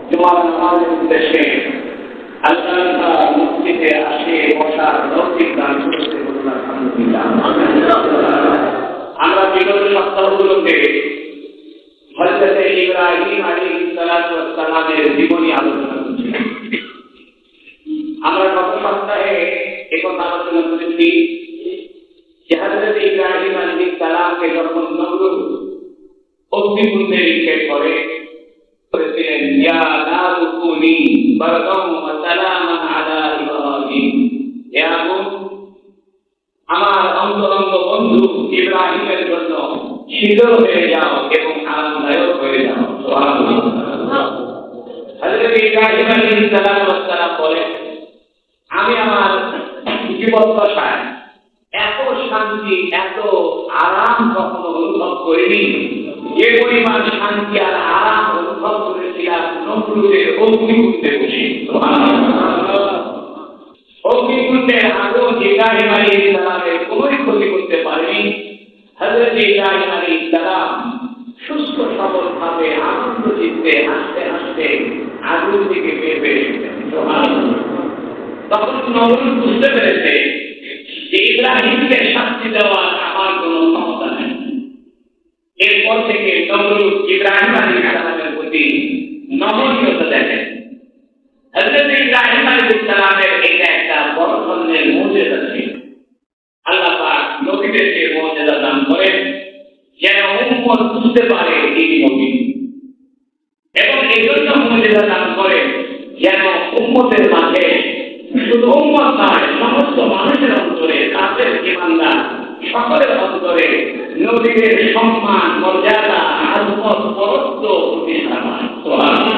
জুমার নামাজের উদ্দেশ্যে আল্লাহ মসজিদে আসে বসার লৌকিক দান করতে বলুন আলহামদুলিল্লাহ। আমরা বিগত সপ্তাহগুলোতে হযরত ইব্রাহিম আলাইহিস সালামের জীবনী আলোচনা করছিলাম। আমরা গত সপ্তাহে একথা আলোচনা করেছি যে হযরত ইব্রাহিম আলাইহিস সালামকে যখন নমরুদ অগ্নিকুণ্ডে নিক্ষেপ করেছিলেন, ইয়া নারু কুনি বারদাম ওয়া সালামান আলা ইব্রাহিম, হে আগুন আমার অন্তরঙ্গ বন্ধু ইব্রাহিমের জন্য শীতল হয়ে যাও এবং আরামদায়ক হয়ে যাও। সুবহানাল্লাহ। হযরত ইব্রাহিম আলাইহিস সালাম বলেন, আমি আমার জীবদ্দশায় এত শান্তি এত আরাম কখনো অনুভব করিনি যে পরিমাণ শান্তি আর আরাম অনুভব করেছিলাম নমরুদের অগ্নিকুণ্ডে বসে। অগ্নিকুণ্ডের আগুন ইব্রাহিম আলাইহিস সালামের কোনোই ক্ষতি করতে পারেনি। হযরত ইব্রাহিম আলাইহিস সালাম সুস্থ সবলভাবে আনন্দ চিত্তে হাসতে হাসতে আগুন থেকে বের হয়ে এসেছেন। তখন নমরুদ বুঝতে পেরেছে যে ইব্রাহিমকে শাস্তি দেওয়ার আমার কোনো ক্ষমতা নেই। এরপর থেকে নমরুদ ইব্রাহিম আলাইহিস সালামের প্রতি নমনীয়তা দেখেন। হযরত ইব্রাহিম আলাইহিস সালামের এটা একটা বড় ধরনের মুজিজা ছিল। আল্লাহ পাক নবীদেরকে মুজিজা দান করেন যেন উম্মত বুঝতে পারে তিনি নবী, এবং এই জন্য মুজিজা দান করেন যেন উম্মতের মাঝে শুধু উম্মত নয় সমস্ত মানুষের অন্তরে কাফের ঈমানদার সকলের অন্তরে নবীদের সম্মান মর্যাদা আযমত পরত্ব প্রতিষ্ঠা হয়। সুবহানাল্লাহ।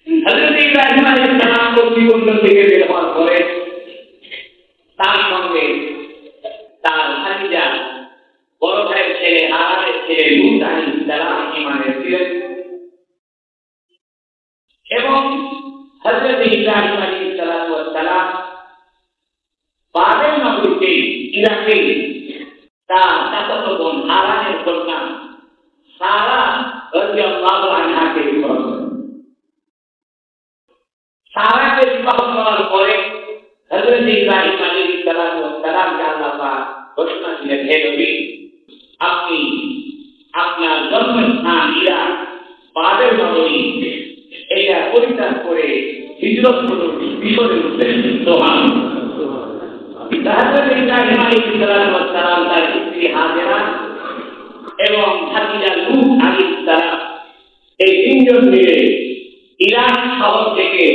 হযরত ইব্রাহিম আলাইহিস সালাম অগ্নিকুণ্ড থেকে বের হওয়ার পরে তার সঙ্গে তার ভাতিজা বড় ভাইয়ের ছেলে হারানের ছেলে লূত আলাইহিস সালাম ঈমানে ছিলেন, এবং হযরত ইব্রাহিম আলাইহিস সালাম বাবেল নগরীতে ইরাকে তার চাচাতো বোন হারানের কন্যা সারা রাদিয়াল্লাহু আনহাকে বিবাহ করেন। সারাকে বিবাহ করার পরে হযরত ইব্রাহিম আলাইহিস সালামকে আল্লাহ পাক ঘোষণা দিলেন, হে নবী, আপনি আপনার জন্মস্থান ইরাক বাবেল নগরী এটা পরিত্যাগ করে হিজরত করুন মিশরের উদ্দেশ্যে। সুবহানাল্লাহ। হযরত ইব্রাহিম আলাইহিস সালাম তার স্ত্রী হাজেরা এবং ভাতিজা লূত আলাইহিস সালাম এই তিনজন মিলে ইরাক শহর থেকে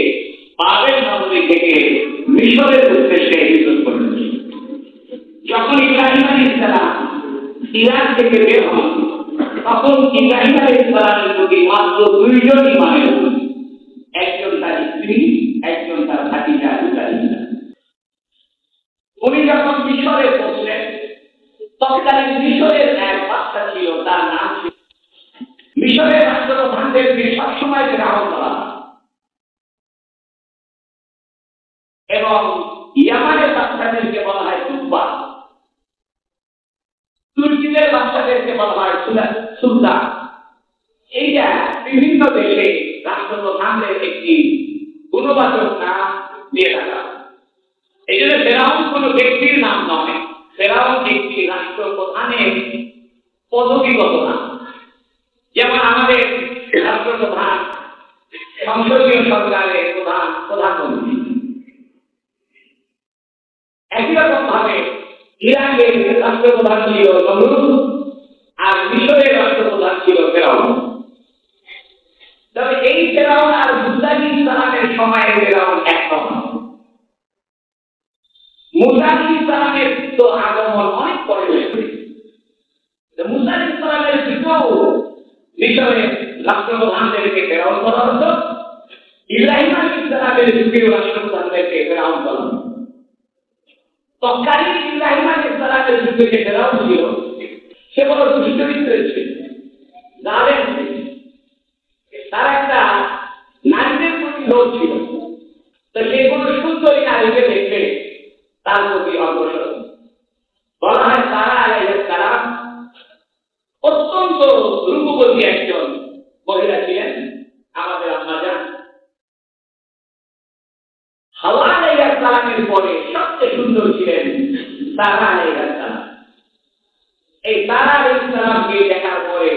বাবেল নগরী থেকে মিশরের উদ্দেশ্যে হিজরত করলেন। যখন ইব্রাহিম আলাইহিস সালাম ইরাক থেকে বের হন তখন ইব্রাহিম আলাইহিস সালামের প্রতি মাত্র দুইজন ঈমান এনেছেন, একজন তার স্ত্রী, একজন তার ভাতিজা লূত আলাইহিস সালাম। উনি যখন মিশরে পৌঁছলেন তৎকালীন মিশরের এক বাদশা ছিল, তার নাম ছিল মিশরের রাষ্ট্রপ্রধানদেরকে সবসময় ফেরাউন বলা হয়, এবং ইয়ামানের বাদশাদেরকে বলা হয় তুব্বা, তুর্কিদের বাদশাদেরকে বলা হয় সুলতান। এইটা বিভিন্ন দেশে রাষ্ট্রপ্রধানদের একটি গুণবাচক নাম দিয়ে রাখা। এই জন্য ফেরাউন কোন ব্যক্তির নাম নয়, ফেরাউন একটি রাষ্ট্রপ্রধানের পদবীগত নাম। যেমন আমাদের রাষ্ট্রপ্রধান সংসদীয় সরকারের প্রধানমন্ত্রী, একই রকম ভাবে ইরাকের রাষ্ট্রপ্রধান ছিল নমরুদ আর মিশরের রাষ্ট্রপ্রধান ছিল ফেরাউন। তবে এই ফেরাউন আর মুসা আলাইহিস সালামের সময়ে ফেরাউন এক নয়। মুসা আলাইহিস সালামের তো আগমন অনেক পরে হয়েছে। মুসা আলাইহিস সালামের যুগেও মিশরের রাষ্ট্রপ্রধানদেরকে ফেরাউন বলা হতো, ইব্রাহিম আলাইহিস সালামের যুগেও রাষ্ট্রপ্রধানদেরকে ফেরাউন বলা হতো। তৎকালীন ইব্রাহিম আলাইহিস সালামের যুগে যে ফেরাউন ছিল সে বড় দুষ্টচরিত্রের ছিল, জালেম ছিল। তার একটা নারীদের প্রতি লোভ ছিল, তো সে কোনো সুন্দরী নারীকে দেখলে তার প্রতি অগ্রসর। বলা হয় সারা আলাইহিস সালাম অত্যন্ত রূপবতী একজন মহিলা ছিলেন। আমাদের সারা আলাইহিস সালাম। এই সারা আলাইহিস সালামকে দেখার পরে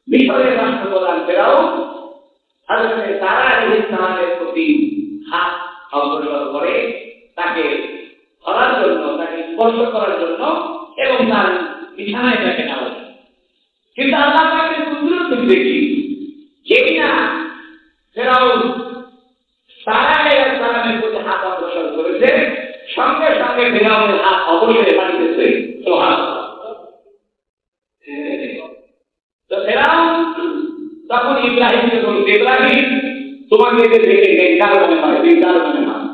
মিশরের রাষ্ট্রপ্রধান ফেরাউন হযরত সারা আলাইহিস সালামের প্রতি হাত অগ্রসর করে তাকে ধরার জন্য, তাকে স্পর্শ করার জন্য এবং তার বিছানায় তাকে নেওয়ার জন্য। কিন্তু আল্লাহ পাকের কুদরত দেখি যেই না ফেরাউন সারা আলাইহিস সালামের প্রতি হাত অগ্রসর করেছে, সঙ্গে সঙ্গে ফেরাউনের হাত অবশ্যই বাড়িতেছে। সুবহানাল্লাহ। তো ফেরাউন তখন ইব্রাহিমকে বলছে, ইব্রাহিম তোমাকে দেখে নেককার মনে হয়, দিনদার মনে হয়,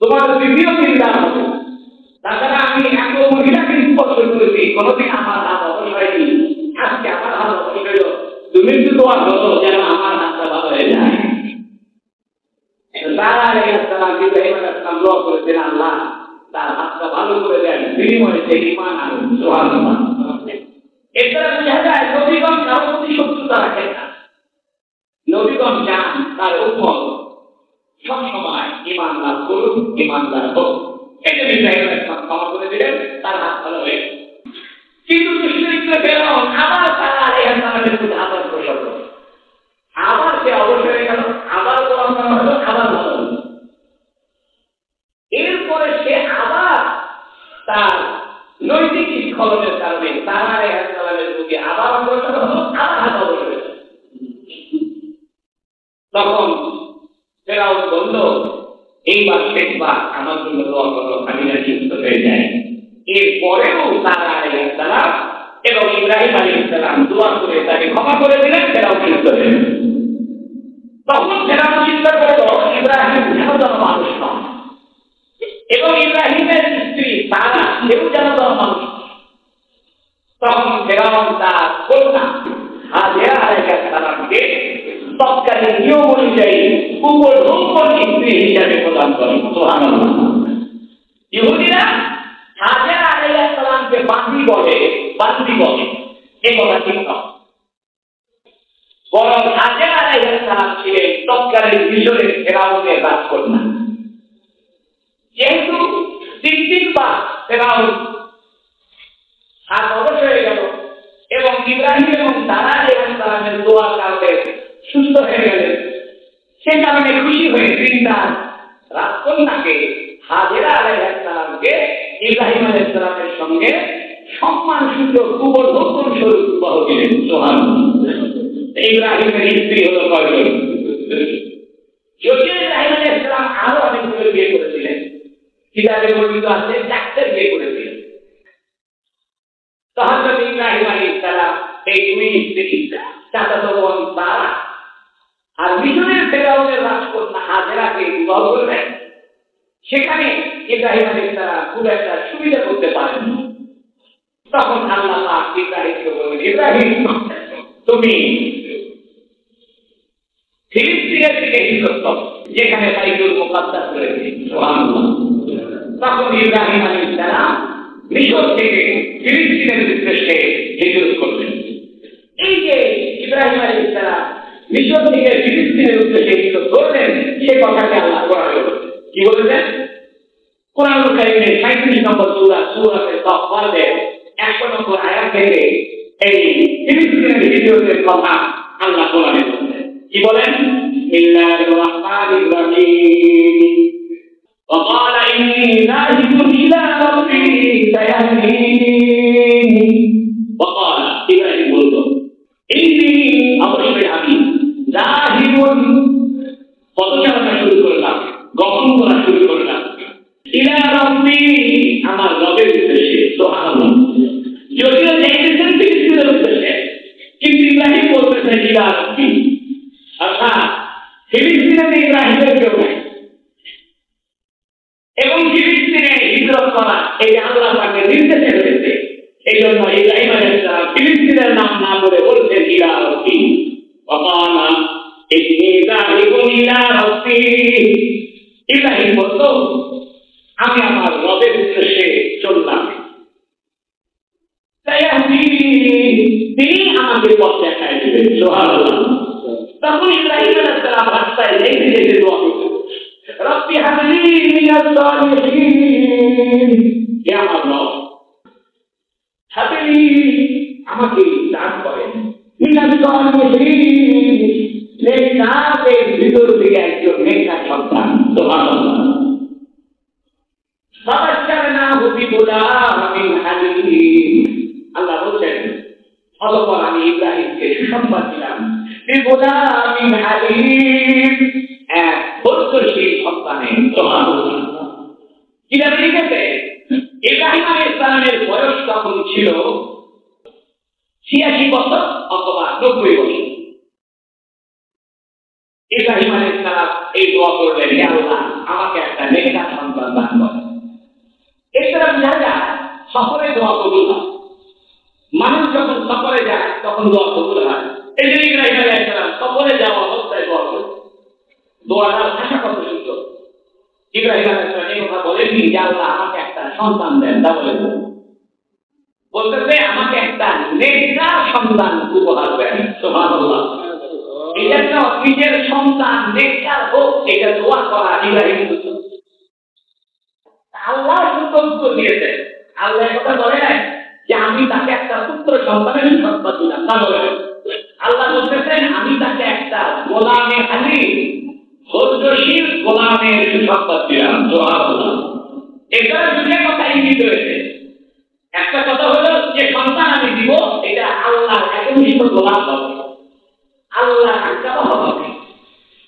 তোমার দ্বিতীয় দিনদার হবে। তাছাড়া আমি এত মহিলাকে স্পর্শ করেছি, কোনোদিন আমার হাত অবশ্যই, আজকে আমার হাত অবশ্যই, তুমি তো তোমার হতো যেন আমার হাতটা ভালো হয়ে যায়। সারা আলাইহিস সালাম ইব্রাহিম আলাইহিস সালাম দোয়া করেছেন, আল্লাহ তার হাতটা ভালো করে দেন, বিনিময়ে সে ঈমান আনুন। সুবহানাল্লাহ। এছাড়া বোঝা যায় নবীগণ কারো প্রতি শত্রুতা রাখেন না। নবীগণ চান তার উম্মত সবসময় ঈমান লাভ করুক, ঈমানদার হোক। এই জন্য ইব্রাহিম আলাইহিস সালাম ক্ষমা করে দিলেন, তার হাত ভালো হয়ে। কিন্তু দুষ্কৃতী ফেরাউন আবার সারা আলাইহিস সালামের প্রতি হাত অগ্রসর করল। আবার সে অবসরে গেল, আবার দোয়া করা হলো, আবার ভালো হলো। এরপরে সে আবার তার নৈতিক স্খলনের কারণে সারা আলাইহিস সালামের প্রতি আবার অগ্রসর হলো, আবার হাত অগ্রসর হলো। তখন ফেরাউন বলল, এইবার শেষবার আমার জন্য দোয়া করো, আমি না সুস্থ হয়ে যাই। এরপরেও সারা আলাইহিস সালাম এবং ইব্রাহিম আলাইহিস সালাম দোয়া করে তাকে ক্ষমা করে দিলেন, ফেরাউন সুস্থ হয়ে গেল। তখন ফেরাউন চিন্তা করল, ইব্রাহিম যেন মানুষ নয় এবং ইব্রাহিমের স্ত্রী সারা সেও যেন মানুষ। তখন ফেরাউন তার কন্যা হাজেরা আলাইহিস সালামকে তৎকালীন নিয়ম অনুযায়ী উপঢৌকন স্ত্রী হিসাবে প্রদান করেন। সুবহানাল্লাহ। ইহুদিরা হাজেরা আলাইহিস সালামকে বান্দি বলে, এই কথা ঠিক নয়। বরং হাজেরা আলাইহিস সালাম ছিলেন তৎকালীন মিশরের ফেরাউনের রাজকন্যা। যেহেতু তিনবার ফেরাউন হাত অবশ হয়ে গেল এবং ইব্রাহিম এবং সারা আলাইহিস সালামের দোয়ার কারণে সুস্থ হয়ে গেলেন, সে কারণে খুশি হয়ে তিনবার রাজকন্যাকে হাজেরা আলাইহিস সালামকে ইব্রাহিম আলাইহিস সালামের সঙ্গে সম্মান সূচক উপঢৌকন স্বরূপ বিবাহ দিলেন। সুবহানাল্লাহ। ইব্রাহিমের স্ত্রী হলো কয়জন? যদিও ইব্রাহিম আলাইহিস সালাম আরো অনেকগুলো বিয়ে করেছিলেন, কিতাবে বর্ণিত আছে 4টা বিয়ে করেছিলেন। তো হযরত ইব্রাহিম আলাইহিস সালাম এই দুই স্ত্রী, চাচাতো বোন সারা আর মিশরের ফেরাউনের রাজকন্যা হাজেরাকে বিবাহ করলেন। সেখানে ইব্রাহিম আলাইহিস সালাম খুব একটা সুবিধা করতে পারেন। তখন আল্লাহ পাক ইব্রাহিমকে বললেন, ইব্রাহিম তুমি ফিলিস্তিনের দিকে হিজরত করো, যেখানে বাইতুল মুকাদ্দাস রয়েছে। সুবহানাল্লাহ। তখন ইব্রাহিম আলাইহিস সালাম মিশর থেকে ফিলিস্তিনের উদ্দেশ্যে হিজরত করলেন। এই যে ইব্রাহিম আলাইহিস সালাম মিশর থেকে ফিলিস্তিনের উদ্দেশ্যে হিজরত করলেন, সে কথাকে আল্লাহ কোরআনে বলেছেন। কি বলেছেন? কোরআনুল কারীমের 37 নম্বর সূরা সূরায়ে সাফফাতে 100 নম্বর আয়াত থেকে এই ফিলিস্তিনের হিজরতের কথা আল্লাহ কোরআনে বলেছেন। কি বলেন? বিসমিল্লাহির রাহমানির রাহিম। وقال إني ذاهب إلى ربي سيهدين। وقال إبراهيم বলতো, إني অবশ্যই আমি ذاهب পদচারণা শুরু করলাম, গমন করা শুরু করলাম, ইলা রব্বি আমার রবের উদ্দেশ্যে। সুবহানাল্লাহ। যদিও দেখতেছেন ফিলিস্তিনের উদ্দেশ্যে, কিন্তু ইব্রাহিম বলতেছেন ইলা রব্বি, অর্থাৎ ফিলিস্তিনে ইব্রাহিমের কেউ নাই এবং ফিলিস্তিনে হিজরত করা এই আল্লাহ পাকের নির্দেশে রয়েছে। এই জন্য ইব্রাহিম আলাইহিস সালাম ফিলিস্তিনের নাম না বলে বলছেন ইলা রব্বি। ওয়াকানা ইন্নী যাহিবুন ইলা রব্বি। ইব্রাহিম বলল, আমি আমার রবের উদ্দেশ্যে চললাম, তিনি আমাকে পথ দেখায় দিবেন। সুবহানাল্লাহ। তখন ইব্রাহিম আলাইহিস সালাম রাস্তায় যেতে যেতে দোয়া করলেন, রব্বি হাবলি মিনাস সালিহিন। হে আমার রব হাবিলি আমাকে দান করেন নেককারের ভিতর থেকে একজন নেককার সন্তান সুবহানাল্লাহ ফাবাশশারনাহু বিগুলামিন হালিম আল্লাহ বলেন অতঃপর আমি ইব্রাহিমকে সুসংবাদ দিলাম বিগুলামিন হালিম এক ধৈর্যশীল সন্তানের সুবহানাল্লাহ কিভাবে লিখেছে ইব্রাহিম আলাইহিস সালামের বয়স তখন ছিল 86 বছর অথবা 90 বছর ইব্রাহিম আলাইহিস সালাম এই দোয়া করলেন হে আল্লাহ আমাকে একটা নেককার সন্তান দান করুন এছাড়া বোঝা যায় সফরে দোয়া কবুল হয় মানুষ যখন সফরে যায় তখন দোয়া কবুল হয় এই যে ইব্রাহিম আলাইহিস সালাম সফরে যাওয়া অবস্থায় দোয়া করেন দোয়াটার ভাষা কত সুন্দর ইব্রাহিম আলাইহিস সালাম এই কথা বলেননি যে আল্লাহ আমাকে একটা সন্তান দেন তা বলেন বলতেছে আমাকে একটা নেককার সন্তান উপহার দেন সুবহানাল্লাহ এটা একটা নিজের সন্তান নেককার হোক এটা দোয়া করা ইব্রাহিম আল্লাহ সুতন্ত্র দিয়েছে আল্লাহ কথা বলে নাই যে আমি তাকে একটা পুত্র সন্তানের সুসংবাদ দিলাম তা বলে আল্লাহ বলতেছেন আমি তাকে একটা গোলামে হালিম ধৈর্যশীল গোলামের সুসংবাদ দিলাম সুবহানাল্লাহ এখানে দুটো কথা ইঙ্গিত রয়েছে একটা কথা হলো যে সন্তান আমি দিব এটা আল্লাহর একনিষ্ঠ গোলাম হবে আল্লাহ আজ্ঞা হবে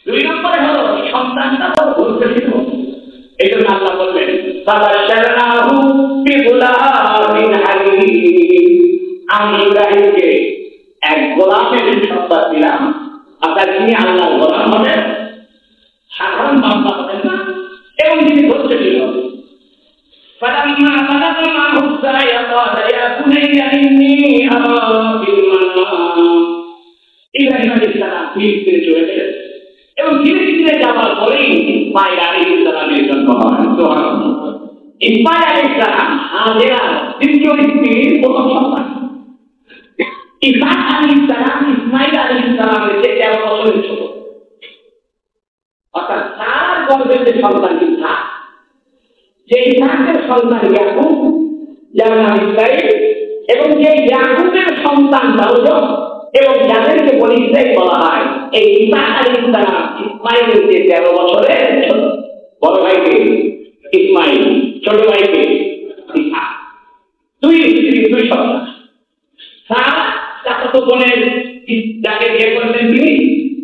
দুই নম্বরে হলো সন্তানটা বড় ধৈর্যশীল হবে এই জন্য আল্লাহ বললেন ফাবাশশারনাহু বিগুলামিন হালিম আমি ইব্রাহিমকে এক গোলামের সুসংবাদ দিলাম আপনার যিনি আল্লাহর গোলাম হবেন সাধারণ বান্দা হবেন না এবং যিনি ধৈর্যশীল হবেন فلما بلغ معه السعي قال يا بني إني أرى في المنام ইব্রাহিম আলাইহিস সালাম ফিরে চলে গেলেন এবং ধীরে ধীরে যাওয়ার পরেই ইসমাঈল আলাইহিস সালামের জন্ম হয় সুবহানাল্লাহ ইসমাঈল আলাইহিস সালাম হাজেরার দ্বিতীয় স্ত্রীর প্রথম সন্তান ইসহাক আলাইহিস সালাম ইসমাঈল আলাইহিস সালামের চেয়ে 13 বছরের ছোট অর্থাৎ তার গর্ভের যে সন্তান ইসহাক যে ইসহাকের সন্তান ইয়াকুব যার নাম ইসরাইল এবং যে ইয়াকুবের সন্তান দাউদ এবং যাদেরকে বনি ইসরাইল বলা হয় এই ইসহাক আলাইহিস সালাম ইসমাঈলের যে 13 বছরের ছোট বড় ভাইকে ইসমাঈল ছোট ভাইকে ইসহাক দুই স্ত্রী দুই সন্তান সারা চাচাতো বোনের যাকে বিয়ে করলেন তিনি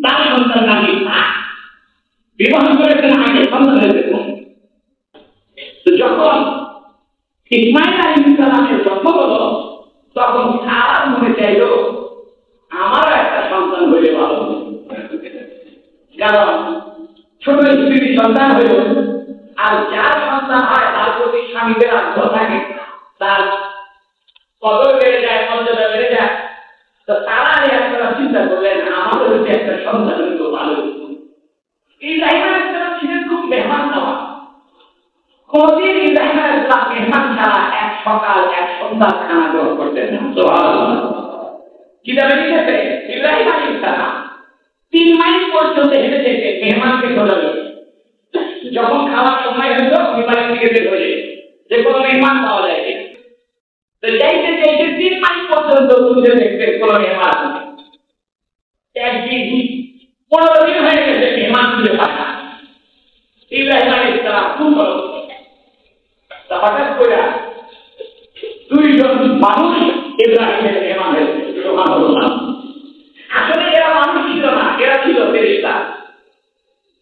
তার সন্তান নাম ইসহাক বিবাহ করেছেন আগে সন্তান হয়েছে যখন ইসমাঈল আলাইহিস সালামের জন্ম হলো তখন সারার মনে চাইল আমারও একটা সন্তান হইলে ভালো কারণ ছোট স্ত্রীর সন্তান হইল আর যার সন্তান হয় তার প্রতি স্বামীদের আগ্রহ থাকে তার কদর বেড়ে যায় মর্যাদা বেড়ে যায় তো তারা একটা চিন্তা করলেন আমারও যদি একটা সন্তান হইল ভালো ইব্রাহিম আলাইহিস সালাম ছিলেন খুব মেহমান নওয়াজ কোনদিন ইব্রাহিম আলাইহিস সালাম মেহমান ছাড়া এক সকাল এক সন্ধ্যা খানা গ্রহণ করতেন না সুবহানাল্লাহ কিভাবে লিখেছে ইব্রাহিম আলাইহিস সালাম 3 মাইল পর্যন্ত হেঁটে যেতে মেহমানকে ধরে যখন খাওয়ার সময় হতো বিমানের দিকে বের হয়ে যে কোনো মেহমান পাওয়া যায় কিনা তো যাইতে যাইতে 3 মাইল পর্যন্ত খুঁজে দেখতে কোনো মেহমান একদিন 15 দিন হয়ে গেছে মেহমান খুঁজে পায় না ইব্রাহিম আলাইহিস সালাম খুব বড় হঠাৎ করে দুইজন মানুষ ইব্রাহিমের মেহমান হয়েছে সুবহানাল্লাহ আসলে এরা মানুষ ছিল না এরা ছিল ফেরেশতা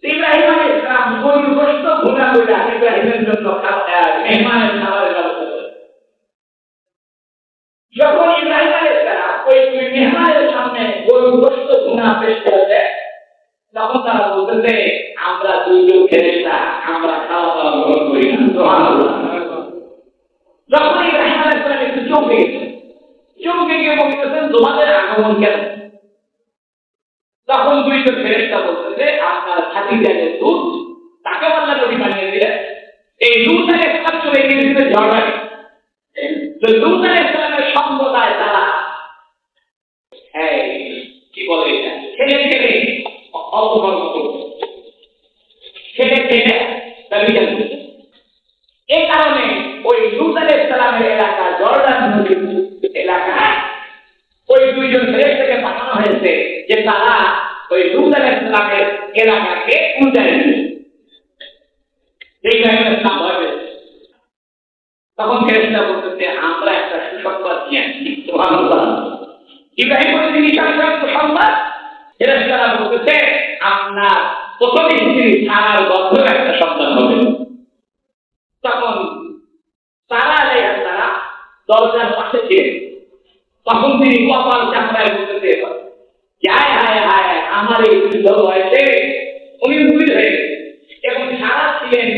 ইব্রাহিম আলাইহিস সালাম গরুর গোশত ভুনা করে ইব্রাহিমের জন্য মেহমানের খাবারের ব্যবস্থা করে যখন ইব্রাহিম আলাইহিস সালাম ওই দুই মেহমানের সামনে গরুর গোশত ভুনা পেশ করে দেয় তখন তারা বলতেছে আমরা দুইজন ফেরেশতা আমরা খাওয়া দাওয়া গ্রহণ করি না সুবহানাল্লাহ যখন ইব্রাহিম আলাইহিস সালাম একটু চমকে গিয়ে বলতেছেন তোমাদের আগমন কেন তখন দুইজন ফেরেশতা বলতেছে আপনার ভাতিজাদের দুধ তাকে আল্লাহ নবী বানিয়ে দিলেন এই লূত আলাইহিস সালাম চলে গিয়েছিলেন জর্ডানে তো লূত আলাইহিস সালামের সম্প্রদায় তারা কি বলে এটা ছেলে ছেলে অপকর্ম করছে ছেলে ছেলে দাবি জানছে এই কারণে ওই লূত আলাইহিস এলাকাকে উল্টাই দিল। ইব্রাহিম ইসলাম ভয় পেয়েছে। তখন ফেরেশতা বলতেছে আমরা একটা সুসংবাদ নিয়ে আসছি। সুবহানাল্লাহ। ইব্রাহিম বলছে কি সুসংবাদ? ফেরেশতারা বলতেছে আপনার প্রথম স্ত্রী সারার গর্ভে একটা সন্তান হবে। তখন সারা আলাইহিস সালাম দরজার পাশে ছিলেন। তখন তিনি কপাল চাপড়ায় বলতেছে হায় হায় হায় আমার এই বৃদ্ধ বয়সে উনি বুড়ি হয়ে গেছে এবং সারা ছিলেন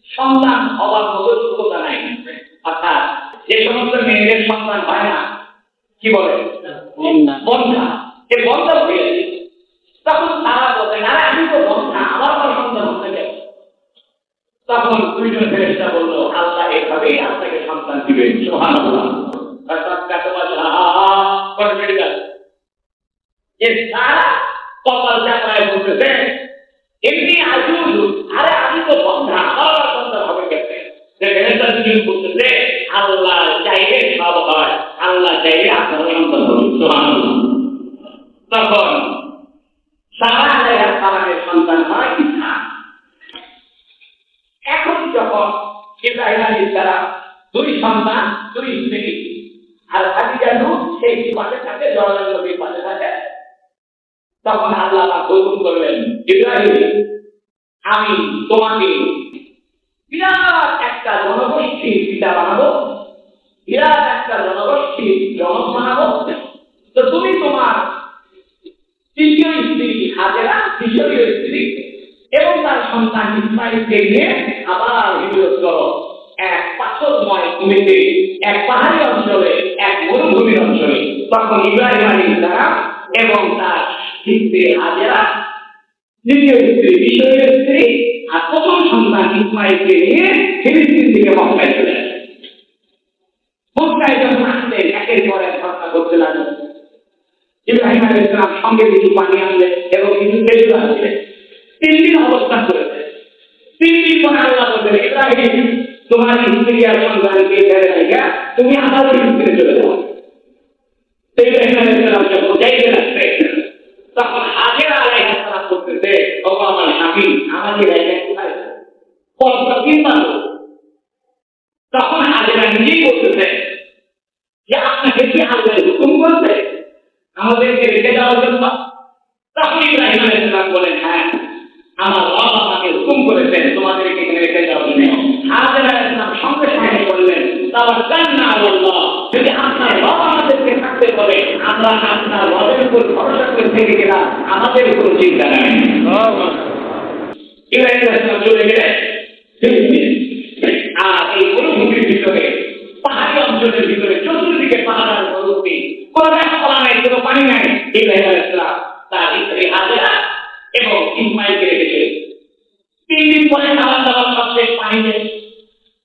সন্তান হওয়ার মতো যোগ্যতা নাই। অর্থাৎ যে সমস্ত মেয়েদের সন্তান হয় না কি বলে বন্ধা, এ বন্ধ হয়ে গেছে। তখন তারা বলতেন আরে আমি তো বন্ধা, আমার কোনো সন্তান হতে গেল। তখন দুইজন ফেরেশতা বলল আল্লাহ এভাবেই আপনাকে সন্তান দিবেন। সুবহানাল্লাহ। কপাল চাপড়ায় বলতেছে এমনি আজুল আরে আমি তো বন্ধা, আমার সন্তান হবে গেছে। বলতেছে আল্লাহ চাইলে সব হয়, আল্লাহ চাইলে আপনার সন্তান হবে। সুবহানাল্লাহ। তখন সারা আলাইহিস সালামের সন্তান হয় ইসহাক। এখন যখন ইব্রাহিম আলাইহিস সালাম দুই সন্তান দুই স্ত্রী আর খাদিজা সেই পাশে থাকে, জর্ডান নদীর পাশে থাকে, তখন আল্লাহ হুকুম করলেন ইব্রাহিম আমি তোমাকে বিরাট একটা জনগোষ্ঠীর পিতা বানাবো, বিরাট একটা জনগোষ্ঠীর জনক বানাবো। তো তুমি তোমার তৃতীয় স্ত্রী হাজেরা, তৃতীয় স্ত্রী এবং তার সন্তান ইসমাঈলকে নিয়ে আবার হিজরত করো এক পাথরময় ভূমিতে, এক পাহাড়ি অঞ্চলে, এক মরুভূমির অঞ্চলে। তখন ইব্রাহিম আলাইহিস সালাম এবং তার স্ত্রী হাজেরা, তৃতীয় স্ত্রী মিশরের স্ত্রী আর প্রথম সন্তান ইসমাঈলকে নিয়ে ফিলিস্তিন থেকে মক্কায় চলে আসে। মক্কায় যখন আসলেন একের পর এক ঘটনা ঘটতে লাগলো। ইব্রাহিম আলাইহিস সালাম সঙ্গে কিছু পানি আনলেন এবং কিছু খেজুর আনলেন। 3 দিন অবস্থান করেছে। 3 দিন পরে আল্লাহ বললেন ইব্রাহিম তোমার স্ত্রী আর সন্তানকে ছেড়ে রেখে তুমি আমার স্ত্রী চলে যাও। ইব্রাহিম আলাইহিস সালাম যখন যাইতে লাগছে তখন হাজেরা আলাইহিস সালাম বলতেছে ও আমার স্বামী আমাকে রেখে কোথায় যাও? তখন হাজেরা নিজেই বলতেছে যে আপনাকে কি আল্লাহ হুকুম করবে আমাদেরকে রেখে যাওয়ার জন্য? তখন ইব্রাহিম আলাইহিস সালাম বলেন হ্যাঁ আমার রব আমাকে হুকুম করেছেন তোমাদেরকে রেখে যাওয়ার জন্য। হাজেরা আলাইহিস সালাম সঙ্গে সঙ্গে বললেন তাওয়াক্কালনা আলাল্লাহ, যদি আপনার রব আমাদেরকে থাকতে বলে আমরা আপনার রবের উপর ভরসা করে থেকে গেলাম, আমাদের কোনো চিন্তা নাই। ইব্রাহিম আলাইহিস সালাম চলে গেলেন আর এই মরুভূমির ভিতরে পাহাড়ি অঞ্চলের ভিতরে চতুর্দিকে পাহাড় আর মরুভূমি, কোনো গাছপালা নাই, কোনো পানি নাই। ইব্রাহিম আলাইহিস সালাম তার স্ত্রী হাজেরা এবং ইসমাঈলকে রেখেছে। 3 দিন পরে খাবার দাবার সব শেষ, পানি নেই।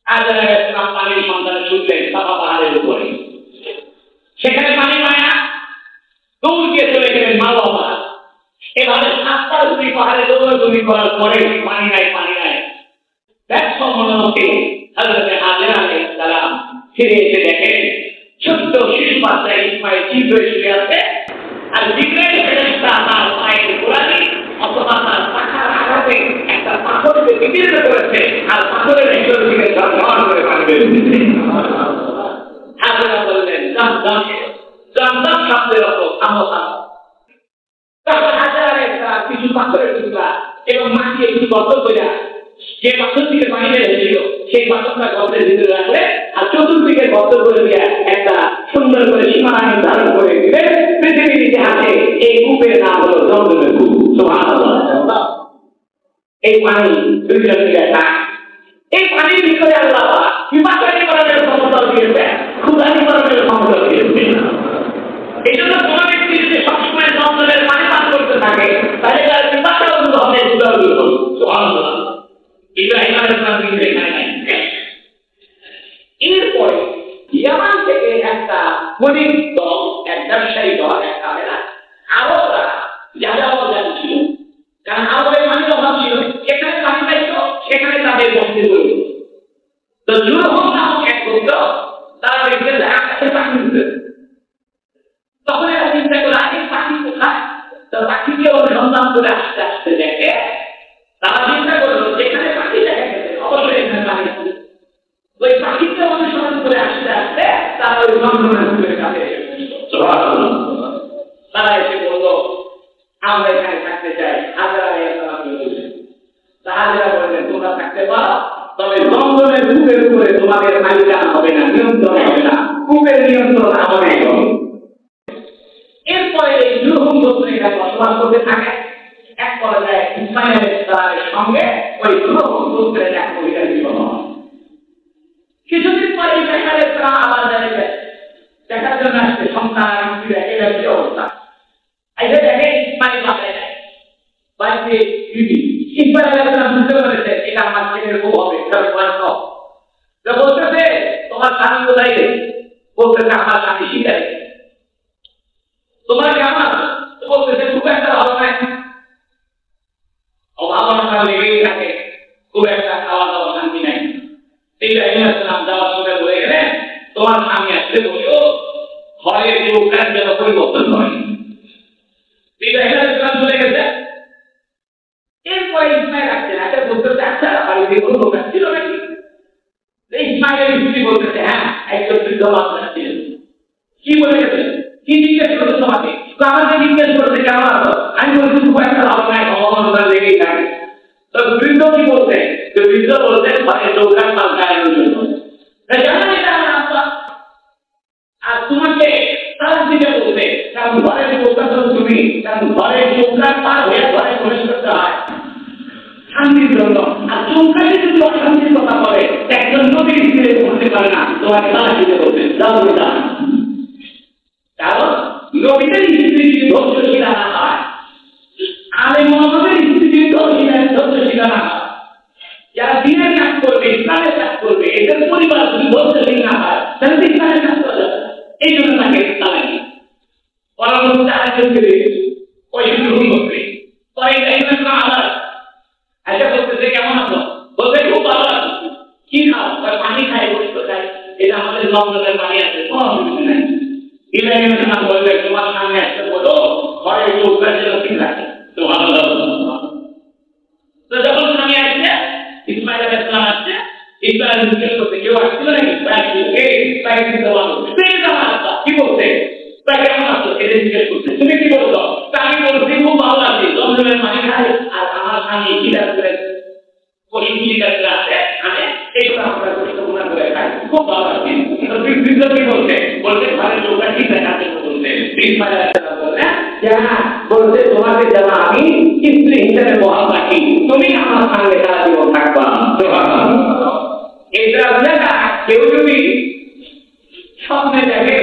হাজেরা আলাইহিস সালাম পানির সন্ধানে ছুটলেন সাফা পাহাড়ের উপরে। সেখানে পানি পায় না, দৌড় দিয়ে চলে গেলেন মাওয়া পাহাড়। এভাবে 7টা পাহাড়ে দৌড়াদৌড়ি করার পরে পানি নাই, পানি নাই। ব্যস্ত মনে হচ্ছে হযরতে হাজেরা আলাইহিস সালাম ফিরে এসে দেখেন ছোট্ট শিশু বাচ্চা ইসমাঈল চিন্তা শুয়ে আছে আর জিবরাইল ফেরেশতা তার পায়ের গোড়ালি অথবা তার পাখার আঘাতে একটা পাথরকে বিদীর্ণ করেছে আর পাথরের ভিতর থেকে ঝরঝর করে পানি বের হচ্ছে। হাজেরা বললেন জমজম জমজম শব্দের অর্থ থামো থামো। তখন হাজেরা আলাইহিস সালাম কিছু পাথরের টুকরা এবং মাটি একটু গর্ত করে যে পাথর থেকে পানি বের হয়েছিল সেই পাথরটা গর্তের ভিতরে রাখলে আর চতুর্দিকে গর্ত করে দিয়ে একটা সুন্দর করে সীমানা নির্ধারণ করে দিলে পৃথিবীর ইতিহাসে এই কূপের নাম হলো জমজমের কূপ। সুবহানাল্লাহ। এই পানি দুইজন মিলে খায়। এই পানির ভিতরে আল্লাহ পিপাসা নিবারণের ক্ষমতা দিয়েছে, ক্ষুধা নিবারণের ক্ষমতা দিয়েছে। এই জন্য কোনো ব্যক্তি যদি সবসময় জমজমের পানি পান করতে থাকে তাহলে তার পিপাসা দূর হবে, ক্ষুধা দূর হবে। সুবহানাল্লাহ। ইব্রাহিম আলাইহিস সালাম কিন্তু এখানে নাই। এরপরে ইয়ামান থেকে একটা বণিক দল, এক ব্যবসায়ী দল, একটা আরবরা যাযাবর ছিল, কারণ আরবের পানির অভাব ছিল, যেখানে পানি পাইত সেখানে তাদের বসতি গড়ে উঠল। তো জুরহুম নামক এক গোত্র তারা দেখলেন আকাশে পাখি উঠছে। তখন এরা চিন্তা করে আগে পাখি কোথায়? তো পাখিকে অনুসন্ধান করে আসতে আসতে দেখে থাকতে পারো, তবে জঙ্গলের কূপের উপরে তোমাদের মালিকানা হবে না, নিয়ন্ত্রণ হবে না, কূপের নিয়ন্ত্রণ আমাদের হবে। এরপরে এই দুর্গম গোত্রে এরা বসবাস করতে থাকে। এক পর্যায়ে ইসমাইল আলাইহিস সঙ্গে ওই দুর্গম গোত্রের এক মহিলার বিবাহ হয়। কিছুদিন পরে ইসমাইল আলাইহিস আবার দেখার জন্য আসছে সন্তান এর কি অবস্থা। এই যে দেখে ইসমাইল বাসায় যায়, বাড়িতে বিবি ইসমাইল আলাইহিস বুঝতে পেরেছে এটা আমার ছেলের বউ হবে, এটা বয়স কম। বলতেছে তোমার স্বামী কোথায়? বলতেছে আমার স্বামী শিকারে। তোমার কেমন বলতেছে খুব একটা ভালো নাই, অভাবনা লেগেই থাকে, খুব একটা খাওয়া দাওয়া শান্তি নাই। ইব্রাহিম আলাইহিস সালাম যাওয়ার সময় বলে গেলেন তোমার স্বামী আসতে বসো, ঘরের চৌকাঠ যেন পরিবর্তন করে। ইব্রাহিম আলাইহিস সালাম চলে গেছে। এরপরে ইসমাইল আসছে না, বলতেছে আচ্ছা বাড়িতে কোনো লোক ছিল নাকি? ইসমাইলের স্ত্রী বলতেছে হ্যাঁ একজন বৃদ্ধ মানুষ ছিলেন। কি বলে গেছে? কি জিজ্ঞেস করছে তোমাকে? আমাকে জিজ্ঞেস করছে কেমন আছো? আমি বলছি খুব একটা ভালো নাই, অভাবনা লেগেই থাকে। তো বৃদ্ধ কি বলছে? বৃদ্ধ বলছে ঘরে চৌকাঠ পাল্টানোর জন্য। আর তোমাকে তারা দিতে বলছে কারণ ঘরের চৌকাঠ তুমি, কারণ ঘরের চৌকাঠ পার হয়ে ঘরে প্রবেশ করতে হয় শান্তির জন্য। আর চৌকাঠে যদি অশান্তির কথা বলে একজন নবীর স্ত্রী বলতে পারে না, তোমাকে তারা দিতে বলছে যাও না। কারণ নবীদের স্ত্রী যদি ধৈর্যশীল না হয়, আলেম মুহাম্মদের স্ত্রী যদি ধৈর্যশীল না হয়, যারা দিনের কাজ করবে, ইসলামের কাজ করবে, এদের পরিবার যদি ধৈর্যশীল না হয় তাহলে ইসলামের কাজ করা যাবে। এই জন্য তাকে ইসলামে পরবর্তীতে আরেকজনকে দিয়েছে ওই গ্রহণ করবে। পরে আবার আচ্ছা বলতেছে কেমন আছো? বলতে খুব ভালো আছো। কি খাও? পানি খাই, বসতে খাই, এটা আমাদের জঙ্গলের পানি আছে, কোনো অসুবিধা নেই। ইব্রাহিম আলাইহিস বললেন তোমার সামনে আসতে বলো ঘরে চৌকাঠ যেন ঠিক রাখে। তো ভালো তো যখন স্বামী আসছে, ইসমাইল আলাইহিস সালাম আসছে, ইসমাইল জিজ্ঞেস করতে কেউ আসছিল নাকি? কি বলছে? কেমন আছো? এটা জিজ্ঞেস করছে। তুমি কি বলছো? আমি বলছি খুব ভালো আছি, জঙ্গলের পানি খাই, আর আমার স্বামী কি রাখবে পশু কি রাখতে আছে মানে এইগুলো আমরা পরিকল্পনা করে খাই, খুব ভালো আছি। বৃদ্ধ কি বলছে? বলছে ঘরের চৌকাঠ ঠিক রাখাতে বলছে। ইসমাইল আলাইহিস সালাম বললেন বলছে তোমাকে যেন আমি স্ত্রী হিসেবে বহাল রাখি, তুমি আমার সঙ্গে সারা জীবন থাকবা। এটা কেউ যদি স্বপ্নে দেখে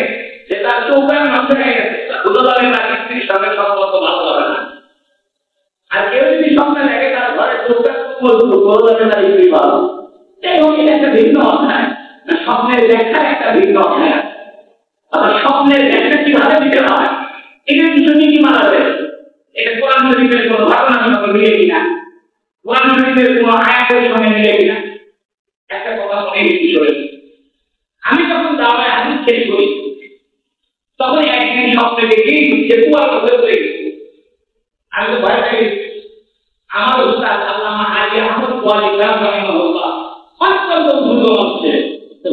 যে তার চৌকাঠ নষ্ট হয়ে গেছে, বুঝতে তার স্ত্রীর সঙ্গে সম্পর্ক ভালো হবে না। আর কেউ যদি স্বপ্নে দেখে তার ঘরের চৌকাঠ তার স্ত্রী ভালো, এই হোক এটা একটা ভিন্ন অধ্যায়। স্বপ্নের ব্যাখ্যা একটা ভিন্ন অধ্যায়। আবার স্বপ্নের ব্যাখ্যা কিভাবে দিতে হয় এটা কিছু নীতি মানা রয়েছে। এটা কোরআন শরীফের কোনো ঘটনার সঙ্গে মিলে কিনা, কোরআন শরীফের কোনো আয়াতের সঙ্গে মিলে কিনা। একটা কথা মনে বিষয়, আমি যখন দাওয়ায় হাদিস শেষ করি তখন একদিন স্বপ্নে দেখি যে কুয়ার মধ্যে পড়ে গেছি। আমি তো ভয় পেয়ে গেছি। আমার উস্তাদ আল্লামা হাজী আহমদ ওয়ালি রাহিমাহুল্লাহ অত্যন্ত দ্রুত হচ্ছে।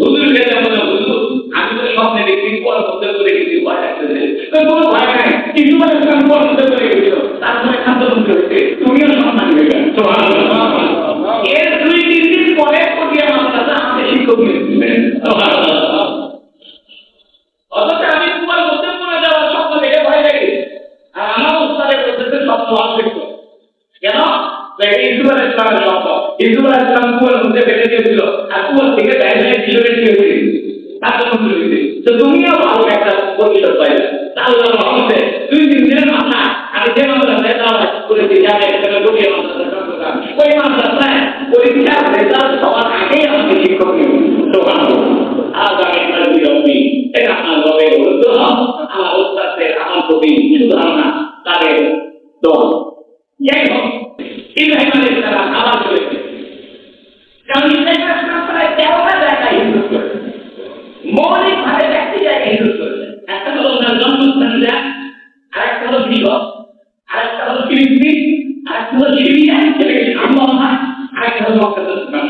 হুজুর খেতে বলে হুজুর আমি তো স্বপ্নে দেখি কুয়ার মধ্যে পড়ে গেছি, ভয় লাগতেছে। কোনো ভয় নাই, কিছু মানে কুয়ার মধ্যে পড়ে গেছিল, তারপরে খাদ্যমন্ত্রী হয়েছে, তুমিও সম্মান দেবে। এর 2-3 দিন পরে পটিয়া মাদ্রাসা আমাদের শিক্ষক নিয়েছিলেন। অথচ আমি কুয়ার মধ্যে পড়ে যাওয়ার স্বপ্ন দেখে ভয় লাগে। আর আমার উস্তাদের বলতেছে স্বপ্ন অসত্য। কেন? ইসুফ আলাইহিস সালামের স্বপ্ন। ইসুফ আলাইহিস সালাম কুয়ার মধ্যে বেঁধে দিয়েছিল, আর কুয়ার থেকে বাইরে কিশোরের কি হয়েছে খাদ্যমন্ত্রী হয়েছে। তো তুমিও ভালো একটা পরিষদ পাইলে আল্লাহ রহমতে 2-3 দিনের মাথায় আমি যে মাদ্রাসায় দাওয়াত করেছি যাবে সেখানে পটিয়া মাদ্রাসা, ওই মাদ্রাসায় পরীক্ষার রেজাল্ট সবার আগেই আমাকে শিক্ষক নিয়েছিল। এটা আপনার গবের গুরুত্ব আমার উস্তাদের আমার প্রতি ধারণা তাদের দল। যাই হোক ইব্রাহিম আলাইহিস সালাম আবার চলে গেছে। কারণ ইব্রাহিম আলাইহিস সালাম প্রায় 13টা জায়গায় হিজরত করেছে, মৌলিকভাবে একটি জায়গায় হিজরত করেছে। একটা হলো ওনার জন্মস্থান ইরাক, আরেকটা হলো মিশর, আরেকটা হলো ফিলিস্তিন, আরেকটা হলো সিরিয়া, যেটাকে আম্মামা, আরেকটা হলো মক্কা।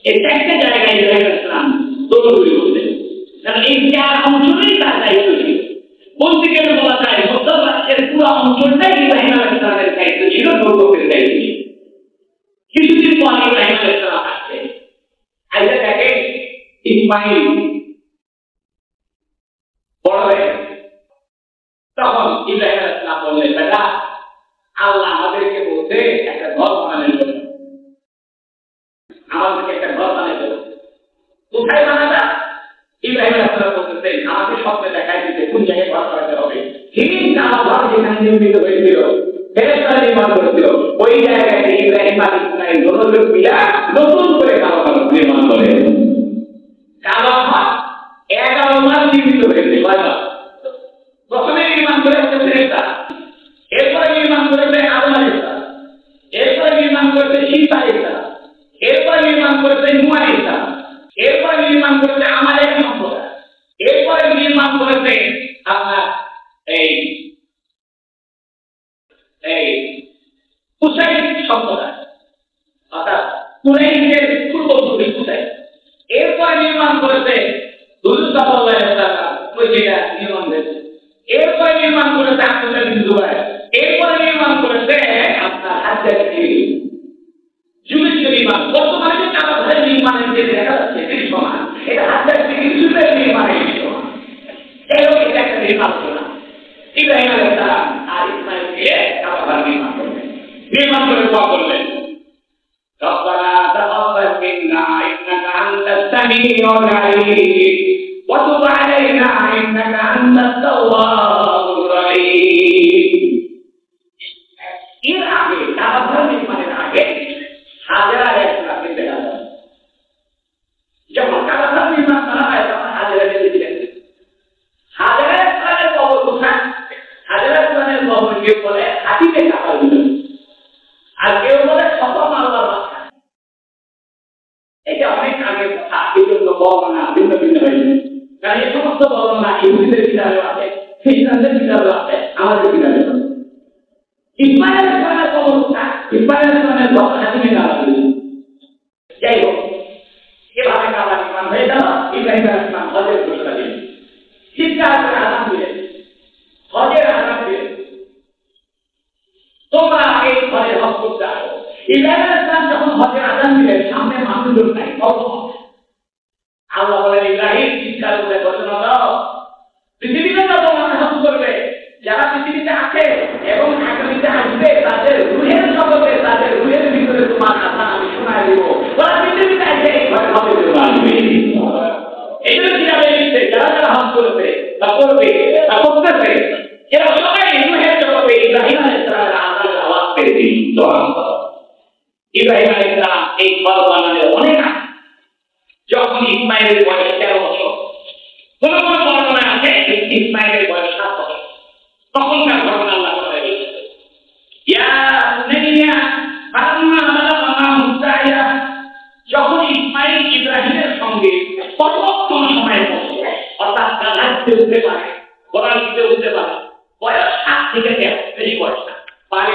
এই 4টা জায়গায় ইব্রাহিম আলাইহিস সালাম দৌড়দৌড়ি করতেন। কারণ এই 4 অঞ্চলেই তার দায়িত্ব ছিল। বলতে গেলে বলা যায় মধ্যপ্রাচ্যের পুরো অঞ্চলটাই ইব্রাহিম আলাইহিস সালামের দায়িত্ব ছিল, নবুয়তের দায়িত্ব ছিল। কিছুদিন পর ইব্রাহিম আলাইহিস ইসমাইল বড় হয়ে তখন ইব্রাহিম আলাইহিস সালাম বললেন, বেটা আল্লাহ আমাদেরকে বলতে একটা ঘর বানানোর জন্য, আমাদেরকে একটা ঘর বানাতে হবে। কোথায় বানাবা? ইব্রাহিম আলাইহিস সালাম বলতেছেন, আমাকে স্বপ্নে দেখাই দিতে কোন জায়গায় ঘর বানাতে হবে। হিন কাবা ঘর যেখানে নির্মিত হয়েছিল, ফেরেশতারা নির্মাণ করেছিল, ওই জায়গায় ইব্রাহিম আলাইহিস সালাম দোনোজন মিলে নতুন করে কাবা ঘর নির্মাণ করে। কাবা ঘর 11 মাস নির্মিত হয়েছে। প্রথমে নির্মাণ করেছে ফেরেশতারা, এরপরে নির্মাণ করেছে আদম আলাইহিস সালাম, এরপরে নির্মাণ করেছে ঈসা আলাইহিস সালাম, এরপরে নির্মাণ করেছে নূহ আলাইহিস সালাম, এরপরে নির্মাণ করেছে আমাদের সম্প্রদায়, এরপরে নির্মাণ করেছে আপনার এই কুসাইর সম্প্রদায়, অর্থাৎ কুরাইশের পূর্বপুরুষ কুসাইর। এরপরে নির্মাণ করেছে হুজুর সাল্লাল্লাহু আলাইহি ওয়াসাল্লাম, ওই যেটা নির্মাণ হয়েছে। এরপরে নির্মাণ করেছে আব্দুল্লাহ বিন জুবাইর, এরপরে নির্মাণ করেছে আপনার হাজ্জাজ বিন যুবক নির্মাণ। বর্তমানে যে কাবা ঘরের নির্মাণের যে দেখা যাচ্ছে দৃশ্যমান, এটা হাজ্জাজ বিন যুবাইর নির্মাণের দৃশ্যমান। এরকম এটা একটা নির্মাণ করা ইব্রাহিম আলাইহিস সালাম আর ইসমাইলকে কাবা ঘর নির্মাণ করলেন। নির্মাণ করে দোয়া করলেন, রব্বানা তাকাব্বাল মিন্না ইন্নাকা আনতাস সামিউল আলিম ওয়া তুব আলাইনা ইন্নাকা আনতাত তাওয়াবুর রহিম। এর আগে কাবা ঘর নির্মাণের আগে হাজেরা আলাইহিস সালামকে দেখা যায়। যখন কাবা ঘর নির্মাণ করা হয় তখন হাজেরা ছিলেন। হাজেরা আলাইহিস সালামের কবর কোথায়? হাজেরা আলাইহিস সালামের কবর কেউ বলে হাতিতে কাবার ভিতরে, আর কেউ বলে সতম আল্লাহর মাথা। এটা অনেক আগের কথা, এই জন্য বর্ণনা ভিন্ন ভিন্ন হয়েছে। কারণ এই সমস্ত বর্ণনা ইহুদিদের কিতাবেও আছে, খ্রিস্টানদের কিতাবেও আছে, আমাদের কিতাবেও আছে। ইসমাইল আলাইহিস সালামের কবর কোথায়? ইসমাইল আলাইহিস সালামের কবর হাতিমে কাবার ভিতরে। যাই হোক, এভাবে কাবা নির্মাণ হয়ে গেল। ইব্রাহিম আলাইহিস সালাম হজের ঘোষণা দিলেন, চিৎকার করে আযান দিলেন, হজের আযান দিলেন, তোমরা এই ঘরের হজ করতে আসো। ইব্রাহিম আলাইহিস সালাম যখন হজের আযান দিলেন, সামনে মানুষজন নাই, আল্লাহ বলেন, ইব্রাহিম চিৎকার করে ঘোষণা দাও, পৃথিবীতে যত মানুষ হজ করবে, যারা পৃথিবীতে আছে এবং আগামীতে আসবে, তাদের রুহের জগতে, তাদের রুহের ভিতরে তোমার আযান আমি শোনায় দিব। ওরা পৃথিবীতে আসবে, এই ঘরে হজের জন্য আসবে। এগুলো কিভাবে লিখছে? যারা যারা হজ করেছে বা করবে বা করতেছে, এরা সবাই রুহের জগতে ইব্রাহিম আলাইহিস সালামের আযানের আওয়াজ পেয়েছে। ইব্রাহিম আলাইহিস সালাম এই ঘর বানানোর অনেক আগে, যখন ইসমাইলের বয়স 13 বছর, কোন কোন বর্ণনায় আছে ইসমাইলের বয়স 7 বছর, তখনকার ঘটনা আল্লাহ বলে দিয়েছে, ইয়া বুনাইয়া ফালাম্মা বালাগা মা'হু সা'য়া, যখন ইসমাইল ইব্রাহিমের সঙ্গে পরবর্তী সময়ে পৌঁছে, অর্থাৎ গাধাতে উঠতে পারে, ঘোড়ার পিঠে উঠতে পারে, বয়স 7 থেকে 13, বেশি বয়স না, পারে